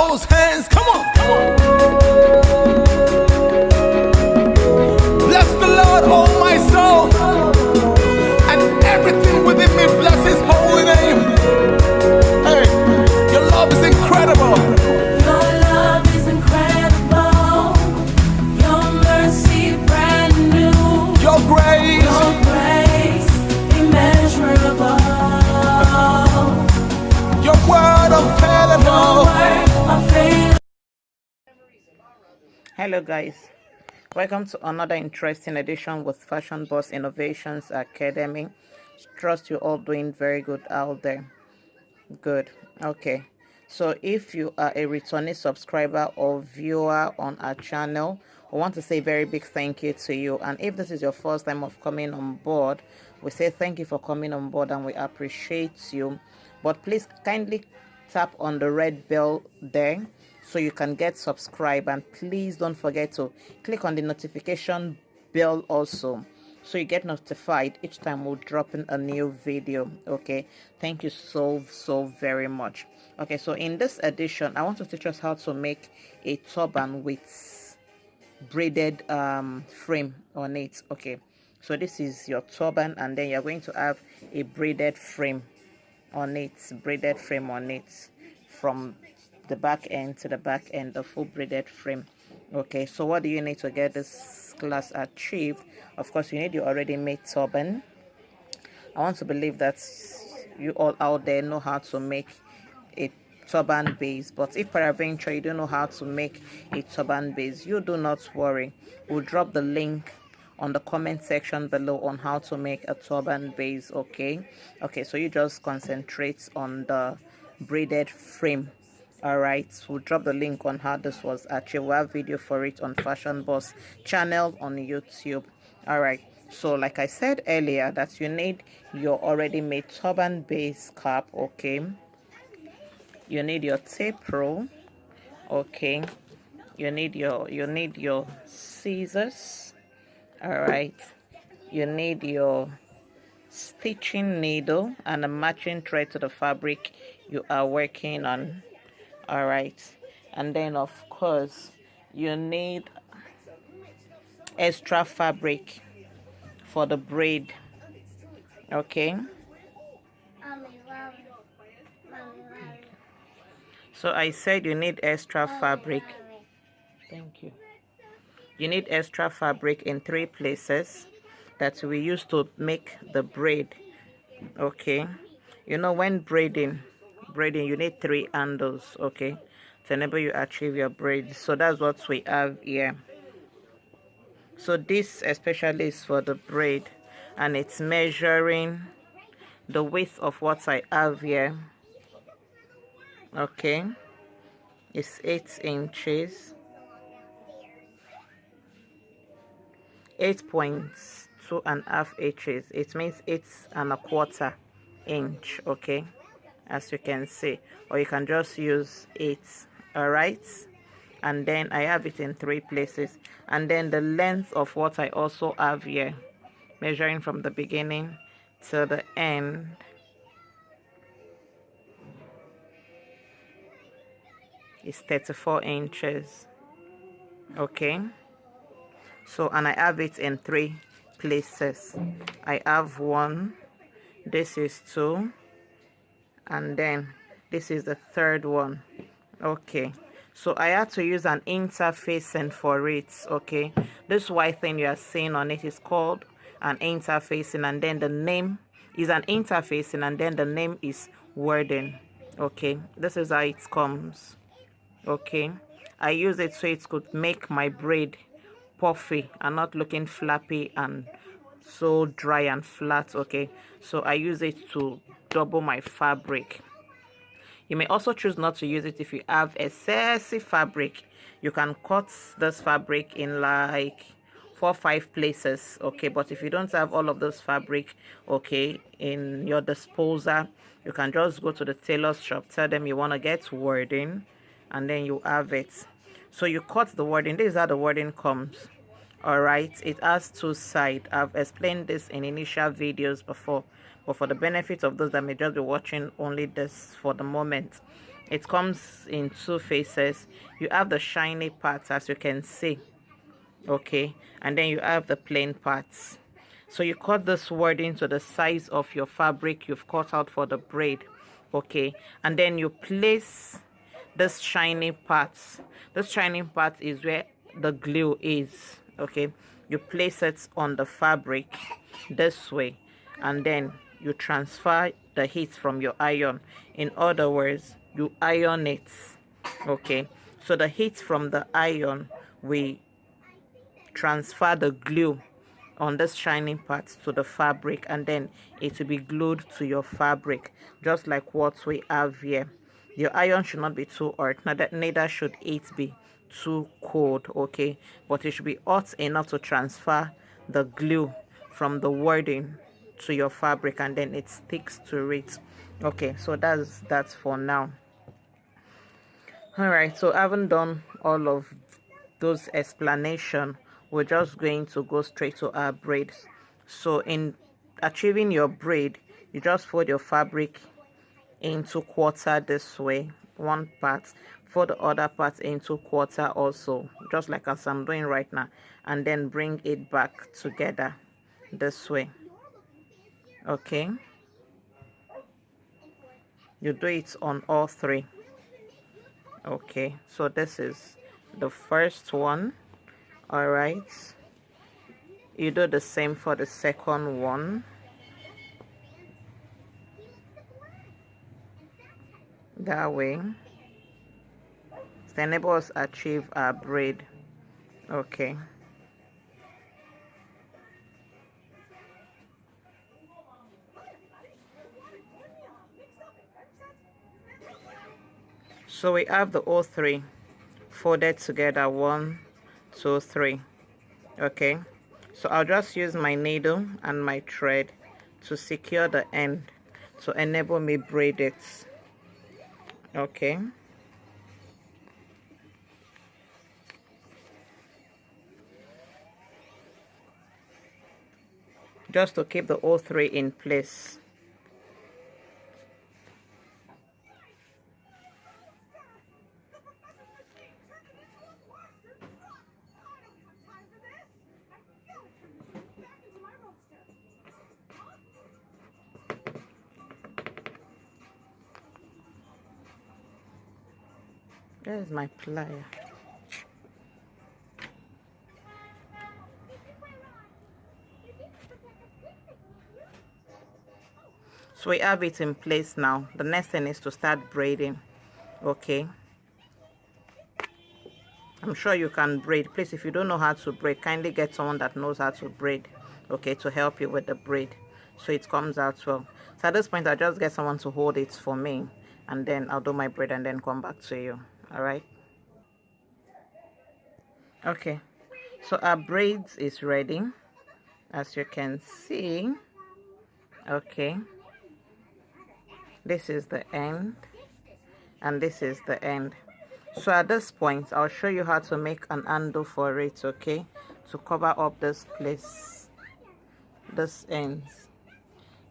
those hands. Come on, come on. Bless the Lord, oh my soul, and everything within me bless his holy name. Hey, your love is incredible. Your love is incredible. Your mercy brand new. Your grace Immeasurable. Your word unfailable. Hello guys, welcome to another interesting edition with Fashion Boss Innovations Academy. Trust you all doing very good out there. Good. Okay, so if you are a returning subscriber or viewer on our channel, I want to say a very big thank you to you. And if this is your first time of coming on board, we say thank you for coming on board and we appreciate you. But please kindly tap on the red bell there so you can get subscribed, and please don't forget to click on the notification bell also so you get notified each time we'll drop in a new video. Okay, thank you so very much. Okay, so in this edition I want to teach us how to make a turban with braided frame on it. Okay, so this is your turban and then you're going to have a braided frame on it, from the back end to the back end, the full braided frame. Okay, so what do you need to get this class achieved? Of course, you need your already made turban. I want to believe that you all out there know how to make a turban base, but if peradventure you don't know how to make a turban base, you do not worry. We'll drop the link on the comment section below on how to make a turban base. Okay, so you just concentrate on the braided frame. All right, we'll drop the link on how this was achieved. We'll have video for it on Fashion Boss channel on YouTube. All right, so like I said earlier, that you need your already made turban base cap. Okay, you need your tape roll. Okay, you need your scissors. All right, you need your stitching needle and a matching thread to the fabric you are working on. All right, and then of course you need extra fabric for the braid. Okay, so I said you need extra fabric. Thank you. You need extra fabric in 3 places that we use to make the braid. Okay, you know, when braiding you need 3 handles, okay, to enable you achieve your braid. So that's what we have here. So this especially is for the braid and it's measuring the width of what I have here. Okay, it's 8 inches, 8.2 inches. It means 8.25 inch. Okay, as you can see, or you can just use 8. All right, and then I have it in 3 places, and then the length of what I also have here, measuring from the beginning to the end, is 34 inches. Okay, so and I have it in 3 places. I have 1, this is 2, and then this is the 3rd one. Okay, so I had to use an interfacing for it. Okay, this white thing you are seeing on it is called an interfacing, and then the name is an interfacing, and then the name is wording. Okay, this is how it comes. Okay, I use it so it could make my braid puffy and not looking flappy and so dry and flat. Okay, so I use it to double my fabric. You may also choose not to use it if you have excessive fabric. You can cut this fabric in like 4 or 5 places. Okay, but if you don't have all of this fabric, okay, in your disposal, you can just go to the tailor's shop, tell them you want to get wording, and then you have it. So you cut the wording. This is how the wording comes. All right, it has 2 sides. I've explained this in initial videos before, but for the benefit of those that may just be watching only this for the moment, It comes in two faces. You have the shiny parts, as you can see, okay, and then you have the plain parts. So you cut this wording to the size of your fabric you've cut out for the braid, okay, and then you place this shiny parts. This shiny part is where the glue is, okay. You place it on the fabric this way, and then you transfer the heat from your iron. In other words, you iron it, okay. So the heat from the iron, we transfer the glue on this shining part to the fabric, and then it will be glued to your fabric, just like what we have here. Your iron should not be too hot, neither should it be too cold, okay, but it should be hot enough to transfer the glue from the wording to your fabric, and then it sticks to it, okay. So that's for now. All right, so I haven't done all of those explanation. We're just going to go straight to our braids. So in achieving your braid, you just fold your fabric into quarter this way, one part, for the other part into quarter also, just like as I'm doing right now, and then bring it back together this way, okay. You do it on all three, okay. So this is the first one. All right, you do the same for the second one, that way to enable us achieve our braid, okay. So we have the all three folded together, 1 2 3, okay. So I'll just use my needle and my thread to secure the end to enable me braid it, okay. Just to keep the all three in place. There's my plier. So we have it in place now. The next thing is to start braiding, okay. I'm sure you can braid. Please, if you don't know how to braid, kindly get someone that knows how to braid, okay, to help you with the braid so it comes out well. So at this point, I'll just get someone to hold it for me, and then I'll do my braid and then come back to you. All right, okay. So our braids is ready, as you can see, okay. This is the end and this is the end. So at this point, I'll show you how to make an handle for it, okay, to cover up this place, this ends.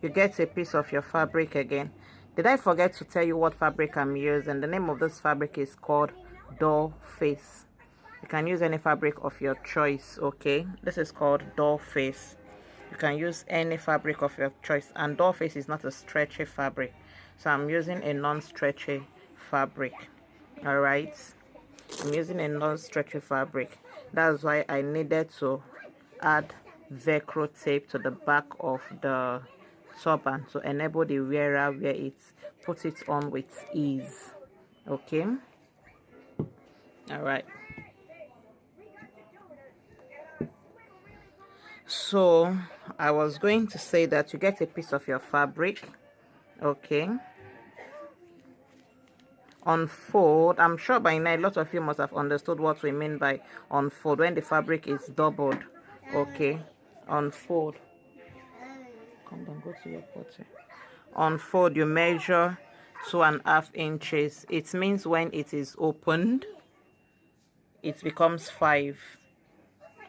You get a piece of your fabric again. Did I forget to tell you what fabric I'm using? The name of this fabric is called doll face. You can use any fabric of your choice, okay. This is called doll face. You can use any fabric of your choice, and doll face is not a stretchy fabric, so I'm using a non-stretchy fabric. All right, I'm using a non-stretchy fabric. That's why I needed to add velcro tape to the back of the turban to enable the wearer wear it, put it on with ease, okay. All right, so I was going to say that you get a piece of your fabric, okay, unfold. I'm sure by now a lot of you must have understood what we mean by unfold, when the fabric is doubled, okay. Unfold, come down, go to your potty. Unfold, you measure 2.5 inches. It means when it is opened, it becomes 5.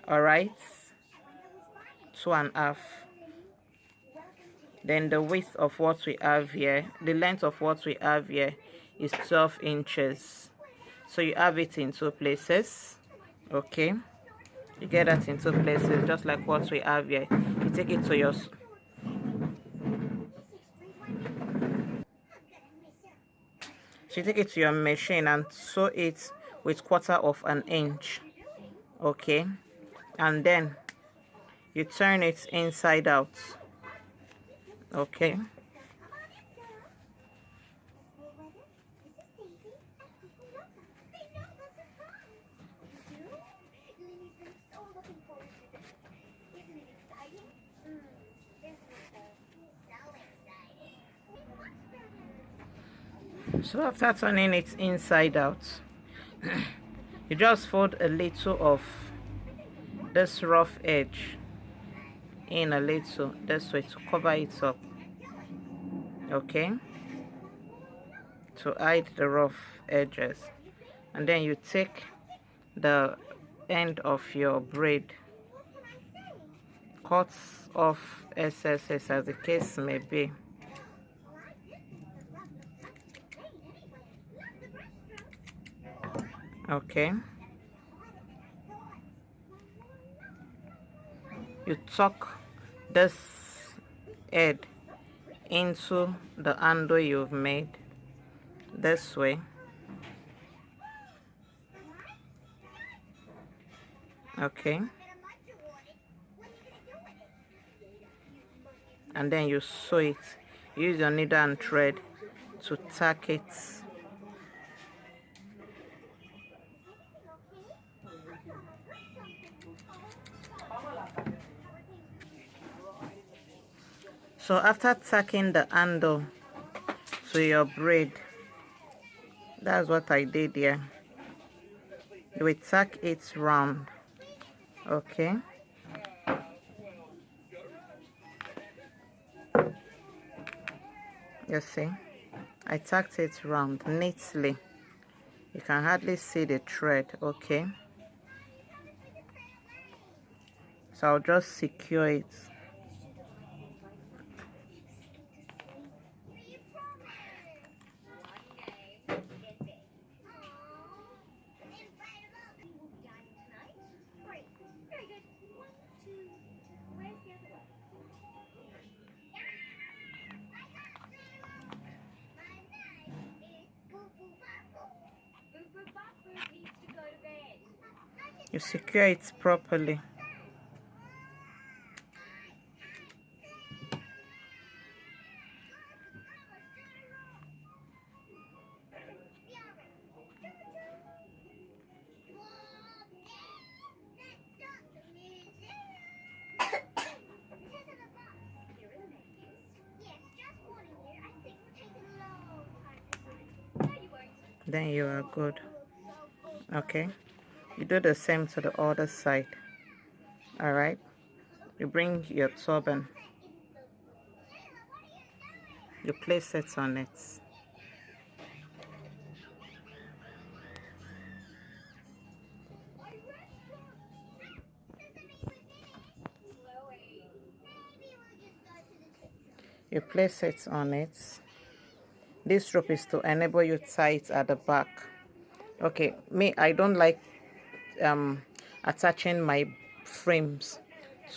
All right, 2.5. Then the width of what we have here, the length of what we have here is 12 inches. So you have it in 2 places. Okay, you get that in 2 places, just like what we have here. You take it to your machine and sew it with 1/4 of an inch. Okay, and then you turn it inside out. Okay, so after turning it inside out, you just fold a little of this rough edge in a little this way to cover it up. Okay, to hide the rough edges, and then you take the end of your braid, cut off excesses as the case may be. Okay, you tuck this head into the handle you've made this way. Okay, and then you sew it. Use your needle and thread to tack it. So after tacking the handle to your braid, that's what I did here. You will tack it round. Okay, you see, I tacked it round neatly. You can hardly see the thread. Okay, so I'll just secure it. You secure it properly. Then you are good. Okay, you do the same to the other side. All right, you bring your turban, you place it on it. You place it on it. This rope is to enable you tie it at the back. Okay, me, I don't like attaching my frames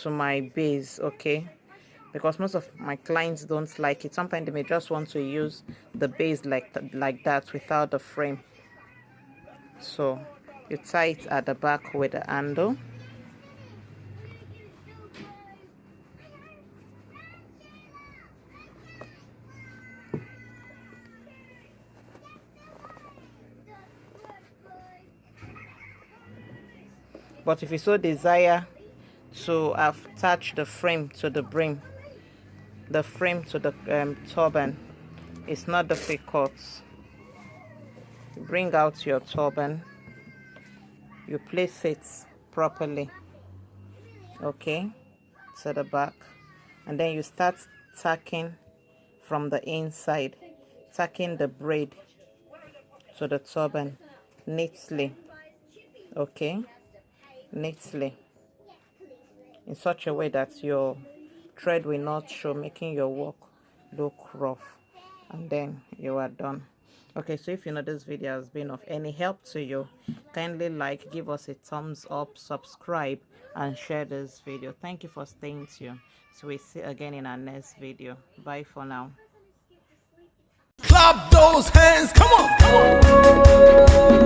to my base. Okay, because most of my clients don't like it. Sometimes they may just want to use the base like that without the frame. So you tie it at the back with the handle. But if you so desire to attach the frame to the brim, the frame to the turban, it's not difficult. You bring out your turban, you place it properly, okay, to the back, and then you start tacking from the inside, tacking the braid to the turban neatly, okay, neatly, in such a way that your thread will not show, making your work look rough. And then you are done. Okay, so if you know this video has been of any help to you, kindly like, give us a thumbs up, subscribe, and share this video. Thank you for staying tuned. So we see again in our next video. Bye for now. Clap those hands. Come on. Come on.